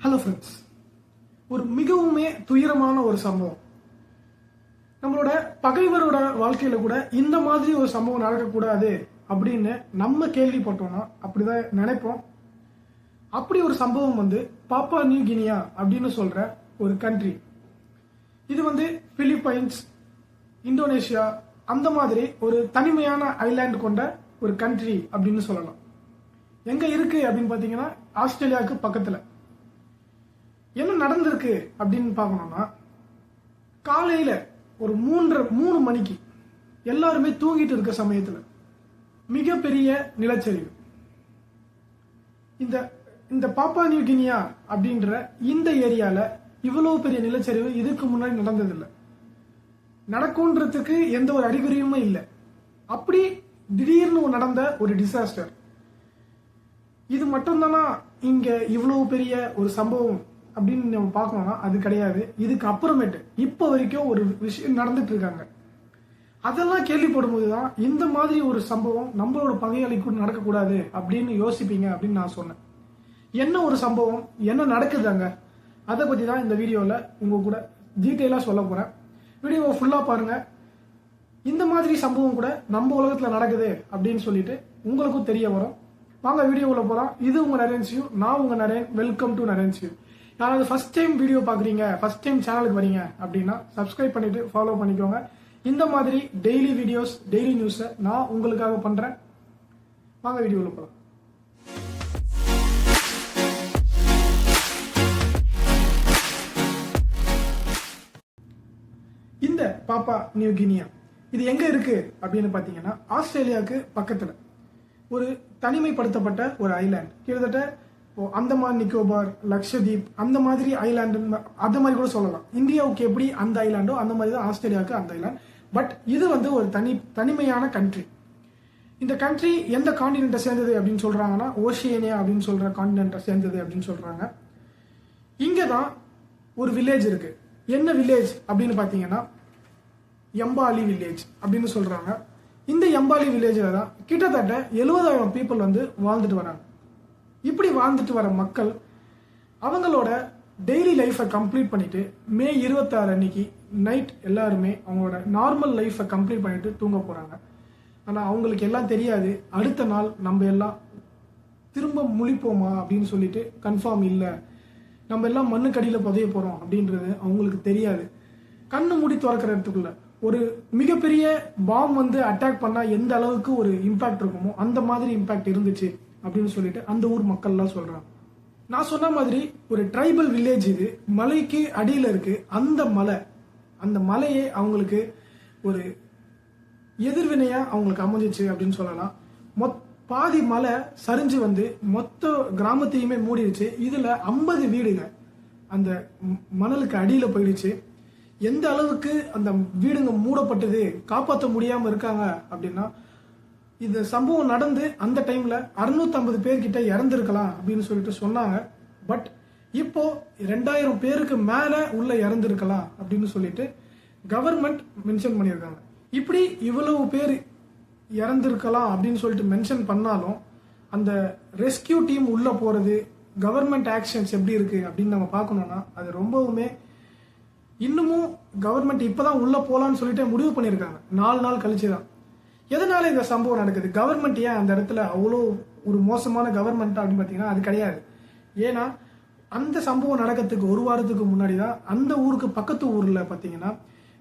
Hello friends, ஒரு மிகவுமே துயரமான ஒரு சம்பவம். நம்மளோட பகைவரோட வாழ்க்கையில கூட இந்த மாதிரி ஒரு சம்பவம் நடக்கக்கூடாது அப்படின்னு நம்ம கேள்விப்பட்டோம்னா அப்படிதான் நினைப்போம். அப்படி ஒரு சம்பவம் பாப்பா நியூ கினியா அப்படின்னு சொல்ற ஒரு கண்ட்ரி. இது பிலிப்பைன்ஸ், இந்தோனேஷியா அந்த மாதிரி ஒரு தனிமையான ஐலாண்ட் கொண்ட ஒரு கண்ட்ரி அப்படின்னு சொல்லலாம். எங்க இருக்கு அப்படின்னு பாத்தீங்கன்னா ஆஸ்திரேலியாவுக்கு பக்கத்துல. என்ன நடந்திருக்கு அப்படின்னு பார்க்கணும்னா, காலையில ஒரு 3 மணிக்கு எல்லாருமே தூங்கிட்டு இருக்க சமயத்துல மிகப்பெரிய நிலச்சரிவு. இந்த பாப்பா நியூ கினியா அப்படின்ற இந்த ஏரியால இவ்வளவு பெரிய நிலச்சரிவு இதுக்கு முன்னாடி நடந்ததில்லை. நடக்கும்ன்றதுக்கு எந்த ஒரு அறிகுறியுமே இல்லை. அப்படி திடீர்னு நடந்த ஒரு டிசாஸ்டர். இது மட்டும்தானா இங்க இவ்வளவு பெரிய ஒரு சம்பவம் அப்படின்னு நம்ம பார்க்கணும்னா அது கிடையாது. இதுக்கு அப்புறமேட்டு இப்ப வரைக்கும் ஒரு விஷயம் நடந்துட்டு இருக்காங்க. அதெல்லாம் கேள்விப்படும் போதுதான் இந்த மாதிரி ஒரு சம்பவம் நம்மளோட பகையாளிக்கு நடக்கக்கூடாது அப்படின்னு யோசிப்பீங்க அப்படின்னு நான் சொன்னேன். என்ன ஒரு சம்பவம், என்ன நடக்குதாங்க, அதை பத்தி தான் இந்த வீடியோல உங்க கூட டீட்டெயிலா சொல்ல போறேன். வீடியோவை ஃபுல்லா பாருங்க. இந்த மாதிரி சம்பவம் கூட நம்ம உலகத்துல நடக்குது அப்படின்னு சொல்லிட்டு உங்களுக்கும் தெரிய வரும். வாங்க வீடியோக்குள்ள போலாம். இது உங்க நரேன்சியூ, நான் உங்க நரேன். வெல்கம் டு நரேன்சியூ. யாராவது ஃபர்ஸ்ட் டைம் வீடியோ பாக்குறீங்க, ஃபர்ஸ்ட் டைம் சேனலுக்கு வரீங்க அப்படின்னா சப்ஸ்கிரைப் பண்ணிட்டு ஃபாலோ பண்ணிக்கோங்க. இந்த மாதிரி டெய்லி வீடியோஸ், டெய்லி நியூஸை நான் உங்களுக்காக பண்றேன். வாங்க வீடியோக்குள்ள போலாம். இந்த பாப்பா நியூ கினியா இது எங்க இருக்கு அப்படின்னு பாத்தீங்கன்னா ஆஸ்திரேலியாவுக்கு பக்கத்துல ஒரு தனிமைப்படுத்தப்பட்ட ஒரு ஐலாண்ட். கிட்டத்தட்ட அந்தமான் நிக்கோபார், லக்ஷதீப் அந்த மாதிரி ஐலாண்டு அந்த மாதிரி கூட சொல்லலாம். இந்தியாவுக்கு எப்படி அந்த ஐலாண்டோ அந்த மாதிரி தான் ஆஸ்திரேலியாவுக்கு அந்த ஐலாண்ட். பட் இது ஒரு தனிமையான கண்ட்ரி. இந்த கண்ட்ரி எந்த காண்டினென்ட்டை சேர்ந்தது அப்படின்னு சொல்றாங்கன்னா ஓஷியனியா அப்படின்னு சொல்ற காண்டினென்ட்டை சேர்ந்தது அப்படின்னு சொல்றாங்க. இங்கதான் ஒரு வில்லேஜ் இருக்கு. என்ன வில்லேஜ் அப்படின்னு பாத்தீங்கன்னா எம்பாலி வில்லேஜ் அப்படின்னு சொல்றாங்க. இந்த எம்பாலி வில்லேஜில் தான் கிட்டத்தட்ட 70,000 பீப்புள் வாழ்ந்துட்டு வராங்க. இப்படி வாழ்ந்துட்டு வர மக்கள் அவங்களோட டெய்லி லைஃபை கம்ப்ளீட் பண்ணிட்டு மே 26 அன்னைக்கு நைட் எல்லாருமே அவங்களோட நார்மல் லைஃபை கம்ப்ளீட் பண்ணிட்டு தூங்க போறாங்க. ஆனால் அவங்களுக்கு எல்லாம் தெரியாது, அடுத்த நாள் நம்ம எல்லாம் திரும்ப முழிப்போமா அப்படின்னு சொல்லிட்டு கன்ஃபார்ம் இல்லை, நம்ம எல்லாம் மண்ணுக்கடியில் புதைய போறோம் அப்படின்றது அவங்களுக்கு தெரியாது. கண்ணு மூடி திறக்கிறதுக்குள்ள ஒரு மிகப்பெரிய பாம் அட்டாக் பண்ணா எந்த அளவுக்கு ஒரு இம்பாக்ட் இருக்குமோ அந்த மாதிரி இம்பாக்ட் இருந்துச்சு அப்படின்னு சொல்லிட்டு அந்த ஊர் மக்கள்லாம் சொல்றாங்க. நான் சொன்ன மாதிரி ஒரு ட்ரைபல் வில்லேஜ். இது மலைக்கு அடியில் இருக்கு. அந்த மலையே அவங்களுக்கு ஒரு எதிர்வினையா அவங்களுக்கு அமைஞ்சிச்சு அப்படின்னு சொல்லலாம். பாதி மலை சரிஞ்சு மொத்த கிராமத்தையுமே மூடிடுச்சு. இதுல 50 வீடுங்க அந்த மணலுக்கு அடியில போயிடுச்சு. எந்த அளவுக்கு அந்த வீடுங்க மூடப்பட்டது, காப்பாற்ற முடியாம இருக்காங்க அப்படின்னா, இந்த சம்பவம் நடந்து அந்த டைம்ல 650 பேர்கிட்ட இறந்திருக்கலாம் அப்படின்னு சொல்லிட்டு சொன்னாங்க. பட் இப்போ 2000 பேருக்கு மேல உள்ள இறந்திருக்கலாம் அப்படின்னு சொல்லிட்டு கவர்மெண்ட் மென்ஷன் பண்ணியிருக்காங்க. இப்படி இவ்வளவு பேர் இறந்திருக்கலாம் அப்படின்னு சொல்லிட்டு மென்ஷன் பண்ணாலும் அந்த ரெஸ்கியூ டீம் உள்ள போறது, கவர்மெண்ட் ஆக்ஷன்ஸ் எப்படி இருக்கு அப்படின்னு நம்ம பார்க்கணும்னா அது ரொம்பவுமே இன்னமும் கவர்மெண்ட் இப்பதான் உள்ள போலான்னு சொல்லிட்டு முடிவு பண்ணியிருக்காங்க. 4 நாள் கழிச்சுதான். எதனால இந்த சம்பவம் நடக்குது? கவர்மெண்ட் ஏன் அந்த இடத்துல அவ்வளோ ஒரு மோசமான கவர்மெண்ட் அப்படின்னு பார்த்தீங்கன்னா அது கிடையாது. ஏன்னா அந்த சம்பவம் நடக்கிறதுக்கு 1 வாரத்துக்கு முன்னாடி தான் அந்த ஊருக்கு பக்கத்து ஊர்ல பார்த்தீங்கன்னா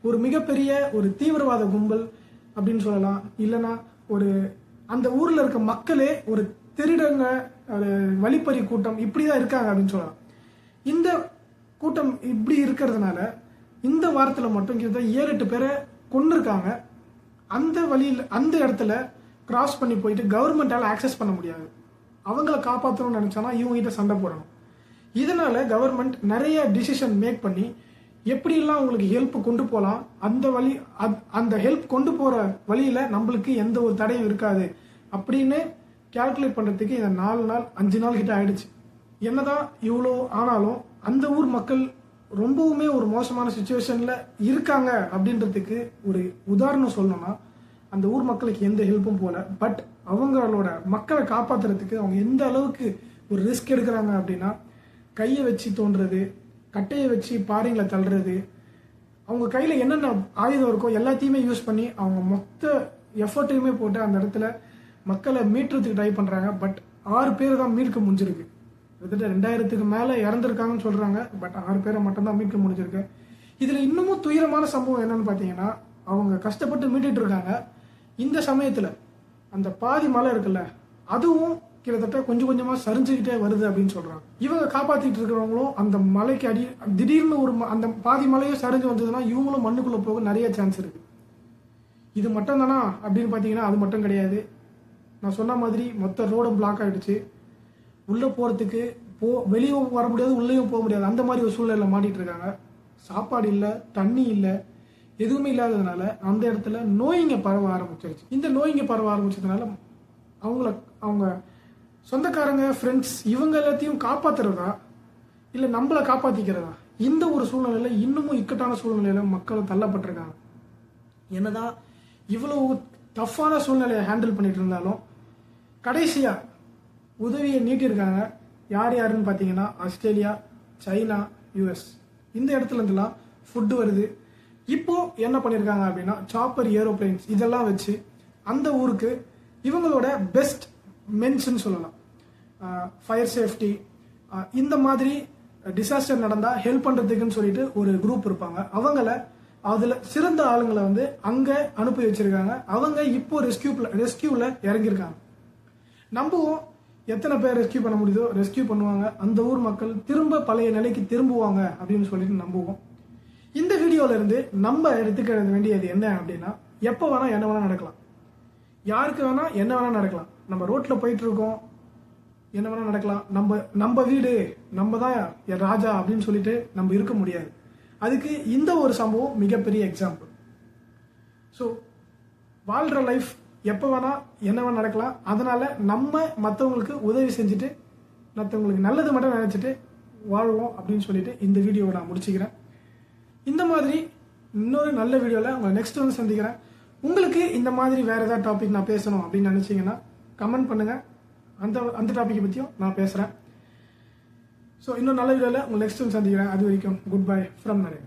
ஒரு மிகப்பெரிய ஒரு தீவிரவாத கும்பல் அப்படின்னு சொல்லலாம், இல்லைன்னா அந்த ஊர்ல இருக்க மக்களே ஒரு திருடங்க, வழிப்பறி கூட்டம் இப்படிதான் இருக்காங்க அப்படின்னு சொல்லலாம். இந்த கூட்டம் இப்படி இருக்கிறதுனால இந்த வாரத்துல மட்டும் கிட்டத்தட்ட 7-8 பேரை கொண்டிருக்காங்க. அந்த வழியில் அந்த இடத்துல கிராஸ் பண்ணி போயிட்டு கவர்மெண்டால ஆக்சஸ் பண்ண முடியாது. அவங்கள காப்பாற்றணும்னு நினைச்சானா இவங்க கிட்ட சண்டை போடணும். இதனால கவர்மெண்ட் நிறைய டிசிஷன் மேக் பண்ணி எப்படிலாம் உங்களுக்கு ஹெல்ப் கொண்டு போகலாம், அந்த ஹெல்ப் கொண்டு போற வழியில நம்மளுக்கு எந்த ஒரு தடையும் இருக்காது அப்படின்னு கால்குலேட் பண்றதுக்கு இந்த 4 நாள் 5 நாள் கிட்ட ஆயிடுச்சு. என்னதான் இவ்வளோ ஆனாலும் அந்த ஊர் மக்கள் ரொம்பவுமே ஒரு மோசமான சுச்சுவேஷன்ல இருக்காங்க அப்படின்றதுக்கு ஒரு உதாரணம் சொல்லணும்னா அந்த ஊர் மக்களுக்கு எந்த ஹெல்ப்பும் போல. பட் அவங்களோட மக்களை காப்பாத்துறதுக்கு அவங்க எந்த அளவுக்கு ஒரு ரிஸ்க் எடுக்கிறாங்க அப்படின்னா கையை வச்சு தோன்றது, கட்டையை வச்சு பாறைங்களை தள்ளுறது, அவங்க கையில் என்னென்ன ஆயுதம் இருக்கோ எல்லாத்தையுமே யூஸ் பண்ணி அவங்க மொத்த எஃபர்ட்டையுமே போட்டு அந்த இடத்துல மக்களை மீட்டுறதுக்கு ட்ரை பண்ணுறாங்க. பட் 6 பேர் தான் மீட்க முடிஞ்சிருக்கு. கிட்டத்தட்ட 2000க்கு மேலே இறந்துருக்காங்கன்னு சொல்கிறாங்க. பட் 6 பேரை மட்டும்தான் மீட்க முடிஞ்சிருக்கு. இதில் இன்னமும் துயரமான சம்பவம் என்னன்னு பார்த்தீங்கன்னா, அவங்க கஷ்டப்பட்டு மீட்டுட்டு இருக்காங்க. இந்த சமயத்தில் அந்த பாதி மலை இருக்குல்ல, அதுவும் கிட்டத்தட்ட கொஞ்சம் கொஞ்சமாக சரிஞ்சுக்கிட்டே வருது அப்படின்னு சொல்கிறாங்க. இவங்க காப்பாற்றிட்டு இருக்கிறவங்களும் அந்த மலைக்கு திடீர்னு அந்த பாதி மலையும் சரிஞ்சு வந்ததுன்னா இவங்களும் மண்ணுக்குள்ளே போக நிறைய சான்ஸ் இருக்குது. இது மட்டும் தானா அப்படின்னு பார்த்தீங்கன்னா அது மட்டும் கிடையாது. நான் சொன்ன மாதிரி மொத்த ரோடும் பிளாக் ஆகிடுச்சு. உள்ளே போகிறதுக்கு வெளியும் வர முடியாது, உள்ளேயும் போக முடியாது. அந்த மாதிரி ஒரு சூழ்நிலையில் மாட்டிகிட்டு இருக்காங்க. சாப்பாடு இல்லை, தண்ணி இல்லை, எதுவுமே இல்லாததுனால அந்த இடத்துல நோய்ங்க பரவ ஆரம்பிச்சிருச்சு. இந்த நோய்ங்க பரவ ஆரம்பிச்சதுனால அவங்க சொந்தக்காரங்க, ஃப்ரெண்ட்ஸ் இவங்க எல்லாத்தையும் காப்பாற்றுறதா இல்லை நம்மளை காப்பாற்றிக்கிறதா, இந்த ஒரு சூழ்நிலையில் இன்னமும் இக்கட்டான சூழ்நிலையில் மக்கள் தள்ளப்பட்டிருக்காங்க. என்னதான் இவ்வளவு டஃப்பான சூழ்நிலையை ஹேண்டில் பண்ணிட்டு இருந்தாலும் கடைசியாக உதவியை நீட்டியிருக்காங்க. யார் யாருன்னு பார்த்தீங்கன்னா ஆஸ்திரேலியா, சைனா, யூஎஸ். இந்த இடத்துல இருந்துலாம் ஃபுட்டு வருது. இப்போ என்ன பண்ணியிருக்காங்க அப்படின்னா சாப்பர், ஏரோப்ளைன்ஸ் இதெல்லாம் வச்சு அந்த ஊருக்கு இவங்களோட பெஸ்ட் மென்ஸ்ன்னு சொல்லலாம், ஃபயர் சேஃப்டி இந்த மாதிரி டிசாஸ்டர் நடந்தால் ஹெல்ப் பண்ணுறதுக்குன்னு சொல்லிட்டு ஒரு குரூப் இருப்பாங்க. அவங்கள அதில் சிறந்த ஆளுங்களை வந்து அங்கே அனுப்பி வச்சிருக்காங்க. அவங்க இப்போ ரெஸ்கியூவில் இறங்கியிருக்காங்க. நம்புவோம் எத்தனை பேர் ரெஸ்கியூ பண்ண முடியுதோ ரெஸ்கியூ பண்ணுவாங்க. அந்த ஊர் மக்கள் திரும்ப பழைய நிலைக்கு திரும்புவாங்க அப்படின்னு சொல்லிட்டு நம்புவோம். இந்த வீடியோல இருந்து நம்ம எடுத்துக்க வேண்டியது என்ன அப்படின்னா, எப்போ வேணா என்ன வேணா நடக்கலாம், யாருக்கு வேணா என்ன வேணா நடக்கலாம். நம்ம ரோட்ல போயிட்டு இருக்கோம், என்ன வேணா நடக்கலாம். நம்ம வீடு, நம்ம தான் ராஜா அப்படின்னு சொல்லிட்டு நம்ம இருக்க முடியாது. அதுக்கு இந்த ஒரு சம்பவம் மிகப்பெரிய எக்ஸாம்பிள். ஸோ வாழ்ற லைஃப் எப்போ வேணா என்ன வேணா நடக்கலாம். அதனால நம்ம மற்றவங்களுக்கு உதவி செஞ்சுட்டு மற்றவங்களுக்கு நல்லது மட்டும் நினைச்சிட்டு வாழ்வோம் அப்படின்னு சொல்லிட்டு இந்த வீடியோவை நான் முடிச்சுக்கிறேன். இந்த மாதிரி இன்னொரு நல்ல வீடியோவில் உங்களை நெக்ஸ்ட் வந்து சந்திக்கிறேன். உங்களுக்கு இந்த மாதிரி வேறு ஏதாவது டாபிக் நான் பேசணும் அப்படின்னு நினச்சிங்கன்னா கமெண்ட் பண்ணுங்கள். அந்த டாப்பிக்கை பற்றியும் நான் பேசுகிறேன். ஸோ இன்னும் நல்ல வீடியோவில் உங்களை நெக்ஸ்ட் வந்து சந்திக்கிறேன். அது வரைக்கும் குட் பை ஃப்ரம் நரேன்.